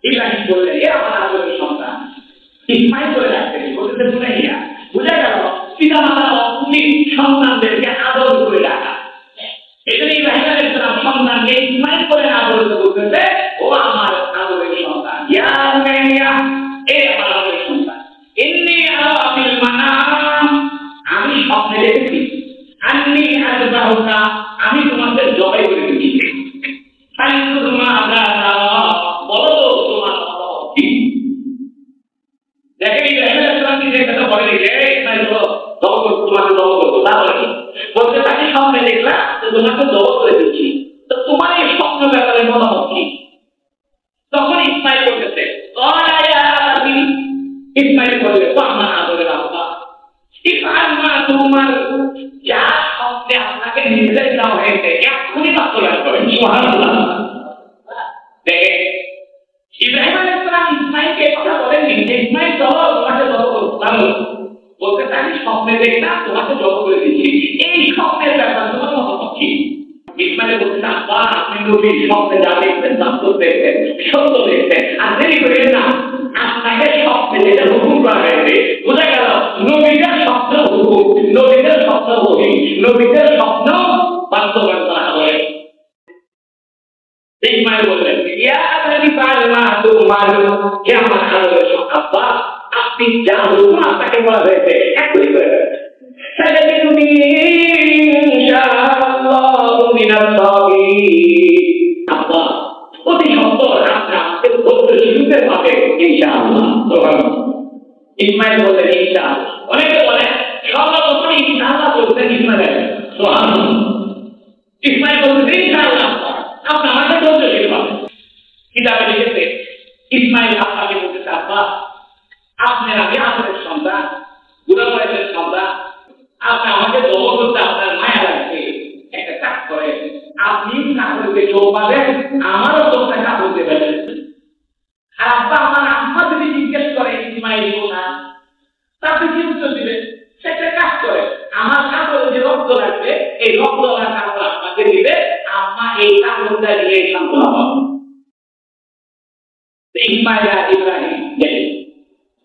ইব্রাহিম বললেন, এ আমার আদরের সন্তান। ইসমাইল বলে রাখতেন, বলতে বুনাইয়া, বুঝা গেল পিতা মাতার অপুনি সন্তানদেরকে আদর করে রাখা। এই জন্য ইব্রাহিম আলাইহিস সালাম সন্তানকে ইসমাইল করে আদর করতেছে, ও আমার আদরের সন্তান, ইয়া বুনাইয়া, এ আমার আদরের সন্তান, ইন্নী আরা ফিল মানাম, আমি স্বপ্নে দেখেছি, আন্নী আযবাহুকা, আমি তোমাদের জবাই করে দিচ্ছি। বলো তোমার কি? দেখেন ইব্রাহিম আলাইহিস সালাম কি কথা বলে দিলে, ইসমাইল তোমাকে দব করতো, তাহলে বলতে তাকে স্বপ্নে দেখলা তো তোমাকে দব করে দিচ্ছি, তো তোমার এই স্বপ্ন ব্যাপারে মতামত কি? তখন ইসমাইল বলতেছে, ইসমাইল বললে, আমার আদরের আব্বা, ইসমাইল তোমার যা স্বপ্নে আপনাকে নির্দেশ দেওয়া হয়েছে এখনই বাস্তবায়ন করেন। সুবহানাল্লাহ। দেখেন ইব্রাহিম আলাইহিস সালাম ইসমাইলকে কথা বলেননি যে ইসমাইল চলো তোমাকে জব করবো, বলতে তাকে স্বপ্নে দেখলা তোমাকে জব করে দিচ্ছি, এই স্বপ্নের ব্যাপার তোমার মতামত কি? ইসমাইল বলছে, আব্বা আপনি নবীর স্বপ্নে যা দেখতেন বাস্তব দেখতেন, সত্য দেখতেন, আর দেরি করেন না, আপনাকে স্বপ্নে যেটা হুকুম করা হয়েছে, বোঝা গেল নবীদের স্বপ্ন হুকুম, নবীদের স্বপ্ন বহি, নবীদের স্বপ্ন বাস্তবায়ন করা হবে। ইসমাইল বললেন, ইয়া আবি ফালমা তুমার, হে আমার আদরের আব্বা, আপনি যা হুকুম আপনাকে বলা হয়েছে এখনই করে দেবেন। সাতাজিদুনি ইনশাআল্লাহু মিনাস সাবিরিন। আল্লাহ অতি সত্তর আপনার আমাকে ধৈর্যশীলদের পাবে ইনশাআল্লাহ। সুবহানাল্লাহ। ইসমাইল বললেন ইনশাআল্লাহ। অনেকে বলেন সর্বপ্রথম ইনশাআল্লাহ বলতেন ইসমাইল। সুবহানাল্লাহ। ইসমাইল বলতেন ইনশাআল্লাহ আপনি আমাকে ধৈর্যশীল পাবেন। কিতাবে লিখেছে ইসমাইল আপনাকে বলতেছে আব্বা আপনার আমি আপনার সন্তান বুড়া বয়সের সন্তান আপনি আমাকে জব করতে আপনার মায়া লাগছে একটা কাজ করে আপনি কাপড়কে চোখ পাবেন আমারও চোখটা কাপড় দেবেন। আর আব্বা আমার আম্মা যদি জিজ্ঞেস করে ইসমাইল কোনা তাতে কি উত্তর দিবেন? সেটা কাজ করে আমার কাপড়ে যে রক্ত লাগবে এই রক্ত কাপড় আপনাকে দিবে আম্মা এই কাপড়টা নিয়ে শান্ত হবেন। ইসমাইল আর ইব্রাহিম গেলেন।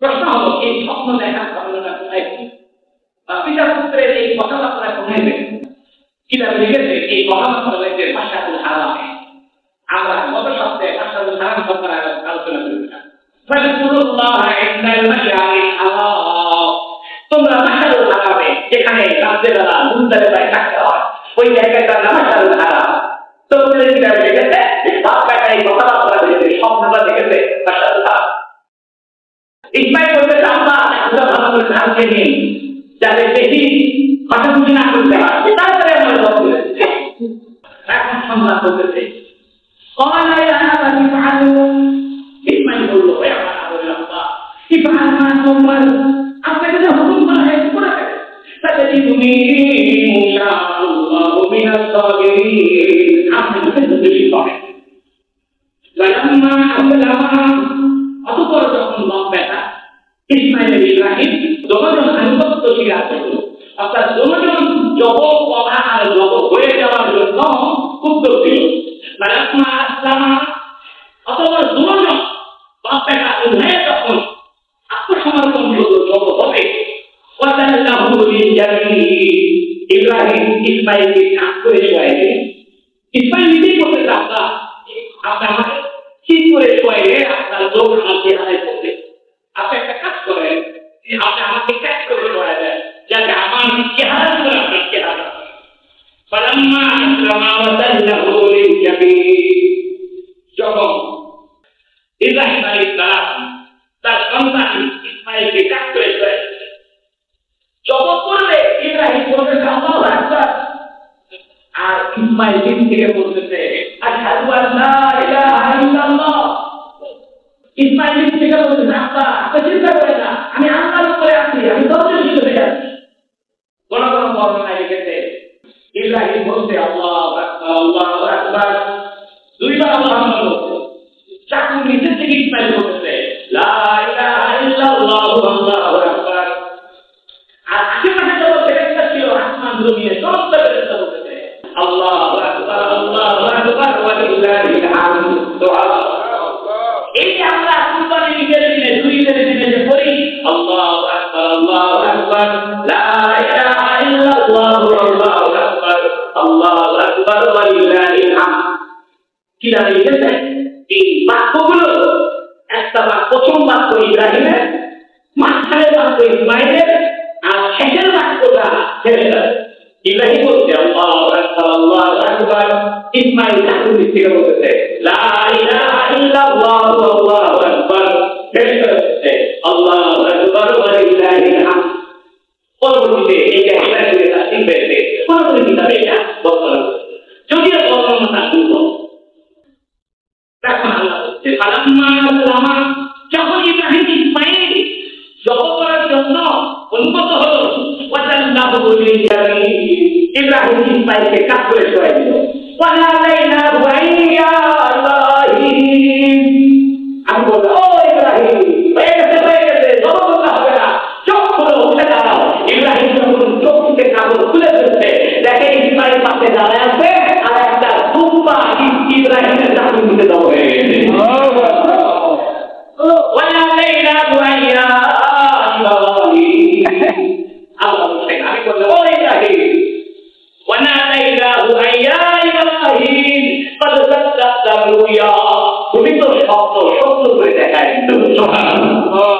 প্রশ্ন হলো এই স্বপ্ন দেখার ঘটনাটা কোথায়? পিতা পুত্রের এই কথাবার্তা কোথায় দেন? কিতাবে লিখেছে এই কথাবার্তা রয়েছে মাশআআল হারামে। আমরা গত সপ্তাহে মাশআআল হারাম সম্পর্কে আলোচনা করেছিলাম। ফাযকুরুল্লাহ ইনদাল মাশআআল হারাম। তোমরা মাশআআল হারামে যেখানে রাত্রিবেলা মুজদালিফায় থাকতে হয় ওই জায়গাটার নাম মাশআআল হারাম। তোমাদের কিতাবে লিখেছে বাবা এই কথাবার্তা রয়েছে স্বপ্নটা দেখেছে মাশআআল হারাম। ইসমাইল বলতে আল্লাহ আমরা ভালো করে ধারকে নিন যাতে বেশি ঘটাঘুটি না করতে হয় তারপরে আমরা জব করেছি। এখন সন্ধান করতেছে ইসমাইল বললো আপনাকে যে হুকুম করা হয় করে সাতাজিদুনি ইনশাআল্লাহু মিনাস সাবিরিন। আপনি যদি বেশি করেন লাম্মা আল্লামা অতঃপর যখন লম্বেটা ইসমাইল ইব্রাহিম দুজন আনুগত্য স্বীকার করল অর্থাৎ দুজন জব করা আর জব হয়ে যাওয়ার জন্য উদ্যোগ দিল। লাম্মা আসলামা অতঃপর দুজন লম্বেটা উভয়ে যখন আত্মসমর্পণ করল জব হবে ওয়াতাল্লাহু লিল-জাবিন। ইব্রাহিম ইসমাইলকে কাজ করে শোয়াই দিলেন। ইসমাইল নিজেই বলতে চাচ্ছা আপনি আমাকে ঠিক করে শোয়াইলে আপনার চোখ আমার চেহারায় পড়বে। আপনি একটা কাজ করেন আপনি আমাকে ত্যাগ করে শোয়া দেন যাতে আমার চেহারা করে আপনার চেহারা ফালাম্মা আসলামা ওয়াতাল্লাহু লিল-জাবিন। যখন ইব্রাহিম আলাইহিস সালাম তার সন্তান ইসমাইলকে ত্যাগ করে শোয়া জবাব করলে ইব্রাহিম বলতে আল্লাহু আকবার আর ইসমাইল দিন থেকে বলতেছে আশহাদু আল্লা ইলাহা ইল্লাল্লাহ। ইসমাইল দিন থেকে বলতেছে আব্বা আপনি চিন্তা করেন না আমি আল্লাহর উপরে আছি আমি ধৈর্যশীল হয়ে আছি। কোন কোন বর্ণনায় লিখেছে ইব্রাহিম বলতে আল্লাহু আকবার দুইবার আল্লাহু আকবার বলতে চাকু নিচে থেকে ইসমাইল বলতেছে লা ইলাহা ইল্লাল্লাহু আল্লাহু আকবার। আর আশেপাশে যত ফেরেশতা ছিল আসমান জমিনে সমস্ত ফেরেশতা বলতেছে আল্লাহু আকবার ওয়া লিল্লাহিল হামদ। এই যে আমরা কুরবানি ঈদের দিনে দুই ঈদের দিনে যে পড়ি আল্লাহু আকবার লা ইলাহা ইল্লাল্লাহু আল্লাহু আকবার ওয়া লিল্লাহিল হামদ। কি লিখেছে এই বাক্যগুলো একটা বাক্য প্রথম বাক্য ইব্রাহিমের মাঝখানে বাক্য ইসমাইলের আর শেষের বাক্যটা ছেলেটা ইব্রাহিম বলছে আল্লাহু আকবার ইসমাইল ঠাকুর থেকে বলতেছে লা ইলাহা ইল্লাল্লাহু আল্লাহু আকবার ছেলেটা বলছে আল্লাহু আকবার ওয়া লিল্লাহিল হামদ। পরবর্তীতে এই যে ইব্রাহিমের শিখবে পরবর্তী কিতাবে এটা বর্ণনা যদিও বর্ণনাটা দুর্বল। এখন আল্লাহ বলছে ফালাম্মা আসলামা যখন ইব্রাহিম ইসমাইল জব করার জন্য উন্মত হলো ওয়াতাল্লাহু লিল-জাবিন। ইব্রাহিম ইসমাইলকে কাজ করে শোয়াই দিল। ওয়ালাইনাহু আইয়া ইব্রাহিম। আমি বললাম ও ইব্রাহিম হয়ে গেছে জব করতে হবে না চোখ খুলে উঠে দাঁড়াও। ইব্রাহিম যখন চোখ থেকে কাপড় খুলে ফেলছে দেখে ইসমাইল পাশে দাঁড়ায় আছে আর একটা দুম্বা ইব্রাহিমের চাকরি মুখে দেওয়া হয়ে গেছে। ওয়ালাইনাহু আইয়া আল্লাহ বলছেন আমি বললাম ও ইব্রাহিম ওয়ানাদাইনাহু আইয়া ইব্রাহিম কদ সাদ্দাকতা রুয়া। তুমি তো সত্য করে দেখাই সুবহানাল্লাহ।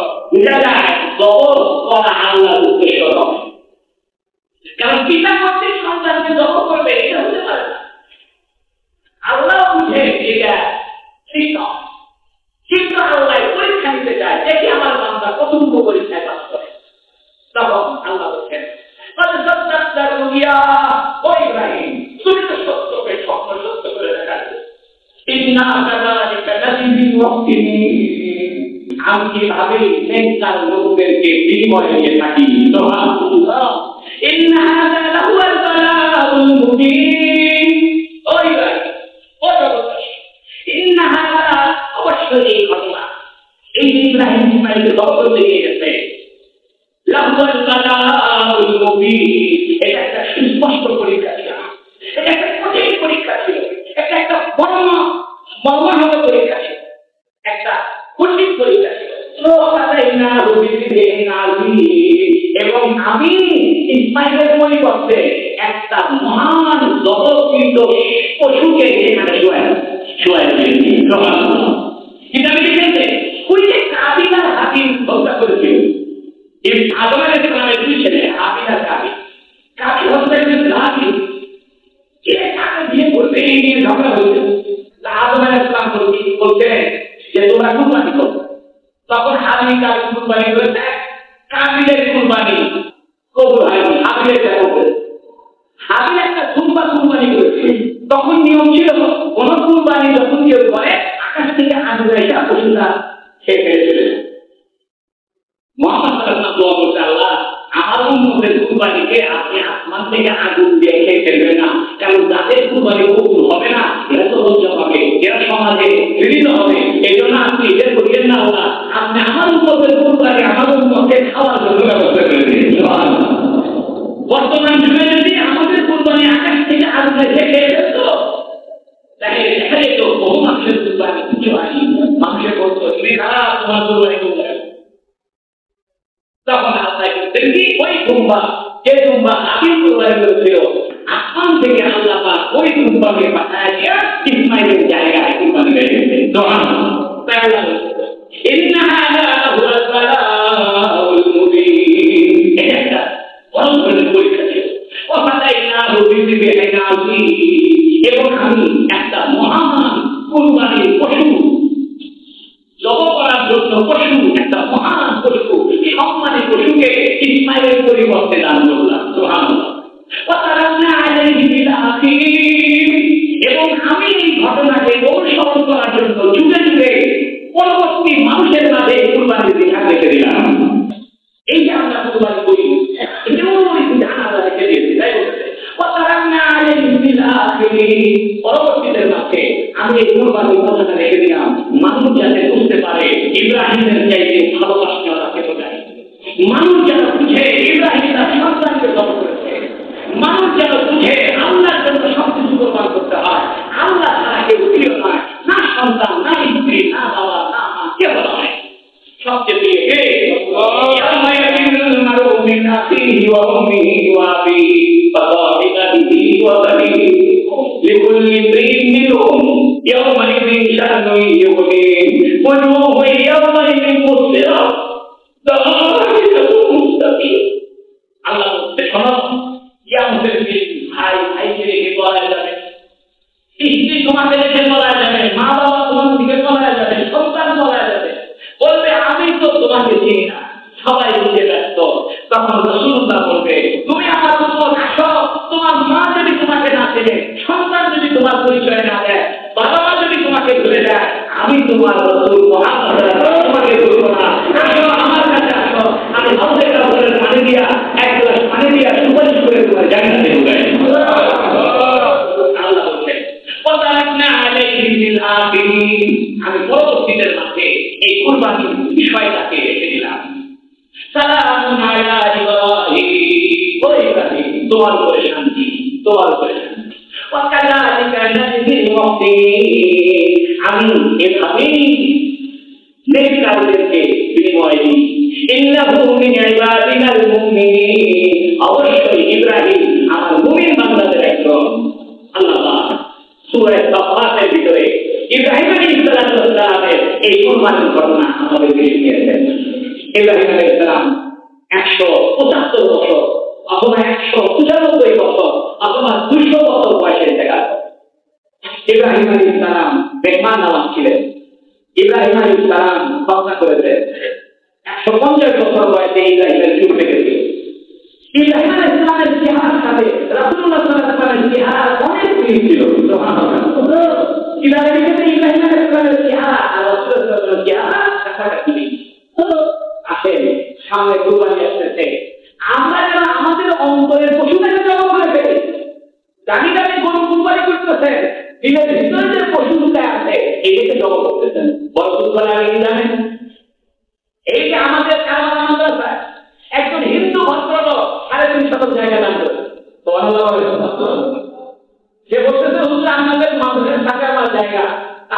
আমি কিভাবে নেককার লোকদেরকে বিনিময় দিয়ে থাকি। সুবহানাল্লাহ। ইন্না হাযা লাহুয়াল বালাউল মুবিন। ওই ভাই ও জগৎবাসী, ইন্না হাযা অবশ্যই এই ঘটনা, এই যে ইব্রাহিম ইসমাঈলকে দখল দিয়ে গেছে, লাহুয়াল বালাউল মুবিন, এটা একটা সুস্পষ্ট পরীক্ষা ছিল, এটা একটা কঠিন পরীক্ষা ছিল, এটা একটা মর্মাহত পরীক্ষা ছিল, একটা কঠিন পরীক্ষা ছিল। এবং আমি ইসমাঈলের পরিবর্তে একটা মহান জগৎকৃত পশুকে এখানে শোয়াই দিয়েছি। কিন্তু আমি দেখেছি ওই যে কাবিল আর হাবিল হত্যা করেছিল, এই আদম আলাইহিস সালামের দুই ছেলে হাবিল আর কাবিল। কাবিল হত্যা করেছিল হাবিল, কে কাকে বিয়ে করবে এই নিয়ে ঝগড়া হয়েছে। আদম আলাইহিস সালাম বলছেন যে তোমরা কুরবানি করো। তখন হাবিল কাবিল কুরবানি করেছে, কাবিলের কুরবানি কবুল হয়নি, হাবিলের কবুল। হাবিল একটা দুম্বা কুরবানি করেছে। তখন নিয়ম ছিল কোন কুরবানি যখন কেউ করে আকাশ থেকে আগুন এসে পশুটা খেয়ে ফেলেছিল। মুহাম্মদ সাল্লাল্লাহু আলাইহি ওয়াসাল্লাম বলতে, আল্লাহ আমার উম্মতের কুরবানিকে আপনি আসমান থেকে আগুন দিয়ে খেয়ে ফেলবেন না, কারণ যাদের কুরবানি কবুল হবে না এরা তো লজ্জা পাবে, এরা সমাজে ঘৃণিত হবে। এই জন্য আপনি এদের করিয়েন না আল্লাহ, আপনি আমার উম্মতের কুরবানি আমার উম্মতকে খাওয়ার জন্য ব্যবস্থা করে দিন। বর্তমান যুগে যদি আমাদের কুরবানি আকাশ থেকে আগুন দিয়ে খেয়ে ফেলতো, তাহলে দেখা যেত বহু মানুষের কুরবানি কিছু হয়নি। মানুষের বলতো তুমি খারাপ, তোমার কুরবানি কবুল হবে। তখন আল্লাহ বলতেন কি ওই দুম্বা, যে দুম্বা হাবিল কুরবানি করেছিল, আসমান থেকে আল্লাহ পাক ওই দুম্বাকে পাঠায় দিয়ে ইসমাঈলের জায়গায় কুরবানি করে দিয়েছেন। সুবহানাল্লাহ। ইন্না হাযা লাহুয়াল বালাউল মুবিন, এটা একটা বড় ধরনের পরীক্ষা ছিল। এবং আমি একটা মহান কুরবানির পশু জব করার জন্য পশু, একটা মহান পশু, সম্মানী পশুকে ইসমাঈলের পরিবর্তে দান করলাম। সুবহানাল্লাহ। এবং আমি এই ঘটনাকে অনুসরণ করার জন্য যুগে যুগে পরবর্তী মানুষের মাঝে কুরবানির বিধান রেখে দিলাম। এই যে আমরা কুরবানি করি রেখে দিয়েছি, তাই বলছে পরবর্তীদের মাঝে আমি এই কুরবানির কথাটা রেখে দিলাম, মানুষ যাতে বুঝতে পারে ইব্রাহিমের চাইতে ভালোবাসা তাকে বোঝায়। মানুষ যেন বুঝে ইব্রাহিম তার সন্তানকে জন্ম করেছে, মানুষ যেন বুঝে আল্লাহর জন্য সবকিছু কোরবান করতে হয়, আল্লাহ ছাড়া কেউ প্রিয় নয়, না সন্তান, না স্ত্রী, না বাবা, না মা, কেউ নয়। সবচেয়ে প্রিয় কে? من أخيه وأمه وأبيه وصاحبته وبنيه لكل امرئ منهم يومئذ شأن يغنيه وجوه يومئذ مسفرة ضاحكة مستقيم। আল্লাহ বলতে শোনো, কিয়ামতের দিন ভাই ভাইকে রেখে বলা যাবে, স্ত্রী তোমাকে রেখে বলা যাবে, মা বাবা তোমার দিকে বলা যাবে, সন্তান বলা যাবে, বলবে আমি তো তোমাকে চিনি না, সবাই বুঝে ব্যস্ত। তখন রাসূলুল্লাহ বলবে তুমি আমার উম্মত, আসো, তোমার মা যদি তোমাকে না চেনে, সন্তান যদি তোমার পরিচয় না দেয়, বাবা মা যদি তোমাকে ভুলে যায়, আমি তোমার রাসূল মুহাম্মদ তোমাকে ভুলব না। আসো আমার কাছে আসো, আমি হাউজে কাউসারের পানি দিয়া এক গ্লাস পানি দিয়া সুপারিশ করে তোমার জান্নাতে ঢুকাই। আল্লাহ বলছেন ওয়াতারাকনা আলাইহিম ফিল আখিরিন, আমি পরবর্তীদের মাঝে এই কুরবানির বিষয়টাকে রেখে দিলাম। সালামুন আলা ইব্রাহিম, ও ইব্রাহিম তোমার উপরে শান্তি, তোমার উপরে শান্তি। ওয়া কাযালিকা নাজিল মুহসিনিন, আমি এভাবেই নেককারদেরকে বিনিময় দিই। ইন্নাহু মিন ইবাদিনাল মুমিনিন, অবশ্যই ইব্রাহিম আমার মুমিন বান্দাদের একজন। আল্লাহ সূরা সাফফাতের ভিতরে ইব্রাহিম আলাইহিস সালামের এই কুরবানির ঘটনা আমাদের দিয়েছেন। ইব্রাহিম আলাইহিস সালাম 175 বছর অথবা 195 বছর অথবা 200 বছর বয়সে ইন্তেকাল করেন। ইব্রাহিম আলাইহিস সালাম বেঈমান নামাজ ছিলেন। ইব্রাহিম আলাইহিস সালাম হত্যা করেছে। 150 বছর বয়সে ইব্রাহিমের যুগ থেকেছিল। ইব্রাহিম আলাইহিস সালামের চেহারার সাথে রাসূলুল্লাহ সাল্লাল্লাহু আলাইহি ওয়াসাল্লামের চেহারা অনেক মিল ছিল। সুবহানাল্লাহ। কিভাবে লিখেছে ইব্রাহিম আলাইহিসসালামের চেহারা আর রাসূলের চেহারা কাছাকাছি আসেন, সামনে কুরবানি আসতেছে। আমরা যারা আমাদের অন্তরের পশুটাকে জবাই করে ফেলি, দামি দামি গরু কুরবানি করতেছেন, দিনের ভিতরে যে পশুটা আছে এটাকে জবাই করতেছেন। বড় কুরবানি আগে জানেন, এই যে আমাদের কারবালা মাদ্রাসায় একজন হিন্দু ভদ্রলোক 350 জায়গা দান করেছে। সে বলতেছে হুজুর আমাদের মাদ্রাসার সাথে আমার জায়গা,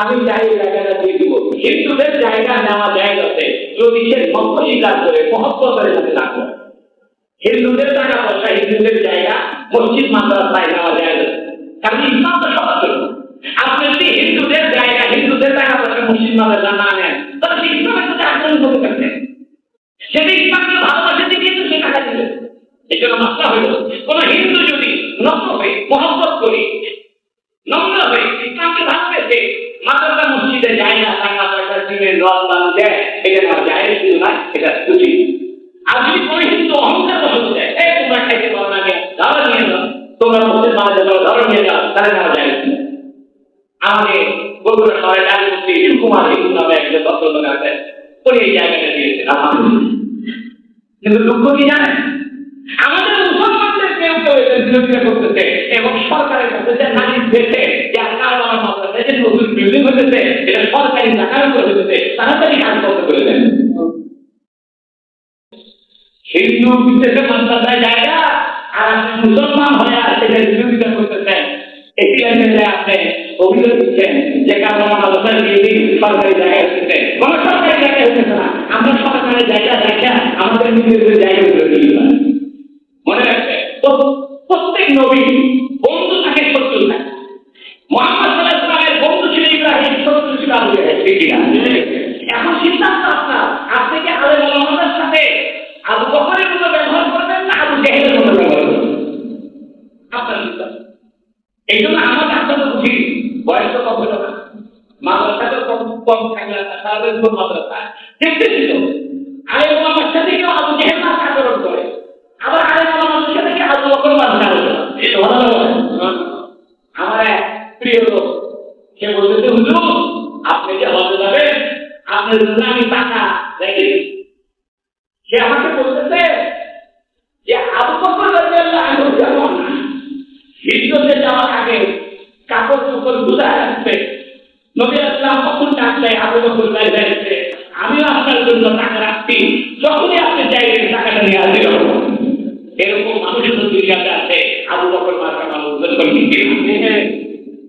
আমি চাই এই জায়গাটা দিয়ে দিব। হিন্দুদের জায়গা নেওয়া জায়গাতে যদি সে মত স্বীকার করে মহব্বতের সাথে না করে, হিন্দুদের টাকা পয়সা হিন্দুদের জায়গা মসজিদ মাদ্রাসায় নেওয়া যায় না, কারণ ইসলাম তো সবার জন্য। আপনি যদি হিন্দুদের জায়গা হিন্দুদের টাকা পয়সা মসজিদ মাদ্রাসা না নেন তাহলে সে ইসলামের সাথে আচরণ করতে পারতেন, সেটা ইসলামকে ভালোবাসে দিয়ে কিন্তু সে টাকা দিবে। এই জন্য মাসলা হইল কোন হিন্দু যদি নম্র হয়ে মহব্বত করি, নম্র হয়ে ইসলামকে ভালোবেসে মাদ্রাসা মসজিদে যায় না, টাকা পয়সা দিনের রদ বান দেয়, এটা নেওয়া যায় শুধু নয়, এটা উচিত। আর যদি কোন হিন্দু অহংকার বসতে দেয়, এই তোমরা খাইতে পারো না, ধরো নিয়ে যাও, তোমরা মসজিদ বানাতে পারো, ধরো নিয়ে যাও, তাহলে নেওয়া যায়। আমাদের বগুড়া শহরে ডাক্তার শিবকুমার হিন্দু নামে একজন ভদ্রলোক আছে, উনি এই জায়গাটা দিয়েছেন আলহামদুলিল্লাহ। কিন্তু দুঃখ কি জানেন, আমাদের মুসলমানদের কেউ কেউ এদের বিরোধিতা করতেছে এবং সরকারের কাছে যে নালিশ দিয়েছে যে কারবালা মাদ্রাসায় যে নতুন বিল্ডিং হতেছে এটা সরকারি টাকার উপরে হতেছে, তাড়াতাড়ি কাজ করতে বলেছেন। হিন্দু বিদ্বেষে মাদ্রাসায় জায়গা আর আপনি মুসলমান হয়ে সেটার বিরোধিতা করতেছেন, এটি আপনি অভিযোগ দিচ্ছেন যে কারবালা মাদ্রাসায় বিল্ডিং সরকারি জায়গায় হতেছে, কোনো সরকারি জায়গায় হতেছে না। আমরা সরকারের জায়গা দেখা আমাদের নিজেদের জায়গাগুলো দিয়ে মনে রাখবে। তো প্রত্যেক নবী বন্ধু থাকে, শত্রু থাকে। মুহাম্মদ সাল্লাল্লাহু আলাইহি ওয়াসাল্লামের বন্ধু ছিল ইব্রাহিম, শত্রু ছিল আবু জাহেল। এখন সিদ্ধান্ত আপনার, আপনি কি আলেম ওলামাদের সাথে আবু বকরের মতো ব্যবহার করবেন না আবু জাহেলের মতো ব্যবহার করবেন, আপনার সিদ্ধান্ত। এই জন্য আমাদের আপনাদের বুঝি বয়স তো কম হলো না, মাদ্রাসাতে কম থাকলে সারাদিন কোন মাদ্রাসায় দেখতেছিল আলেম ওলামার সাথে কেউ আবু জাহেল না আচরণ করে, আবার আলেম ওলামাদের সাথে কি আবু বকর মাদ্রাসা আচরণ। এটা ভালো লাগে। আমার এক প্রিয় লোক সে বলতেছে হুজুর আপনি যে হজে যাবেন আপনার জন্য আমি টাকা রেখে দিই। সে আমাকে বলতেছে যে আবু বকর রাদিয়াল্লাহু আনহু যেমন হিজরতে যাওয়ার আগে কাপড় চোপড় গুছায় রাখবে, নবী ইসলাম কখন ডাকলে আবু বকর বাইরে আসছে, আমিও আপনার জন্য টাকা রাখছি, যখনই আপনি চাইবেন টাকাটা নিয়ে আসবে। এরকম মানুষের দুনিয়াতে আছে আবু বকর মার্কা মানুষ।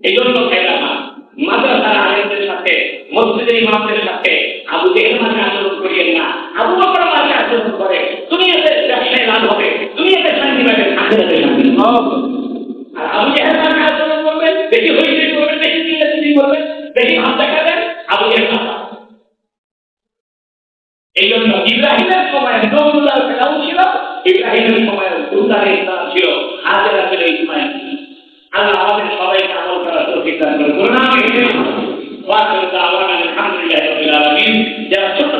এই জন্য মাদ্রাসার আলেমদের সাথে মসজিদের ইমামদের সাথে আবু জাহেল মার্কা আচরণ করিয়েন না, আবু বকর মার্কা আচরণ করে দুনিয়াতে ব্যবসায় লাভ হবে, দুনিয়াতে শান্তি পাবে, আখিরাতে শান্তি হবে। আর আবু জাহেল মার্কা আচরণ করবেন, বেশি হইচই করবেন, বেশি চিল্লাচিল্লি করবেন, বেশি ভাব দেখাবেন, আবু জাহেল মার্কা। এই জন্য ইব্রাহিমের সময় নবুল্লাহ ফেরাউন ছিল, ইব্রাহিমের সময় মুসা আলাইহিস সালাম ছিল, হাজেরা ছিল, ইসমাঈল ছিল। আল্লাহ আমাদের সবাইকে আমল করার তৌফিক দান করুন। আমিন। ওয়া আখিরু দাওয়ানা আলহামদুলিল্লাহি রাব্বিল আলামিন। যারা ছোট